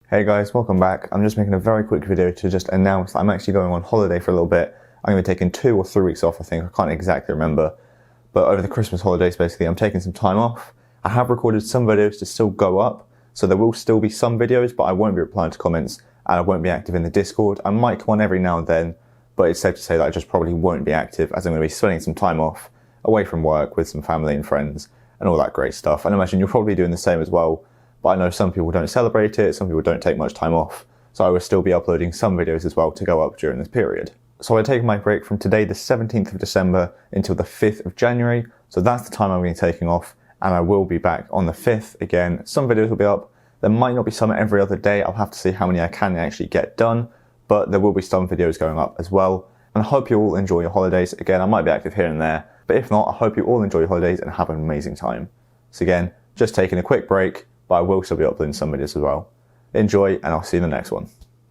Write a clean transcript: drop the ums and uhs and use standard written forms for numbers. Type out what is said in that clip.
Hey guys, welcome back. I'm just making a very quick video to just announce that I'm actually going on holiday for a little bit. I'm going to be taking 2 or 3 weeks off, I think. I can't exactly remember. But over the Christmas holidays, basically, I'm taking some time off. I have recorded some videos to still go up, so there will still be some videos, but I won't be replying to comments and I won't be active in the Discord. I might come on every now and then, but it's safe to say that I just probably won't be active as I'm going to be spending some time off away from work with some family and friends and all that great stuff. And I imagine you're probably doing the same as well. But I know some people don't celebrate it, some people don't take much time off, so I will still be uploading some videos as well to go up during this period. So I take my break from today, the 17th of December, until the 5th of January, so that's the time I'm going to be taking off, and I will be back on the 5th again. Some videos will be up, there might not be some every other day, I'll have to see how many I can actually get done, but there will be some videos going up as well. And I hope you all enjoy your holidays. Again, I might be active here and there, but if not, I hope you all enjoy your holidays and have an amazing time. So again, just taking a quick break, but I will still be uploading some videos as well. Enjoy, and I'll see you in the next one.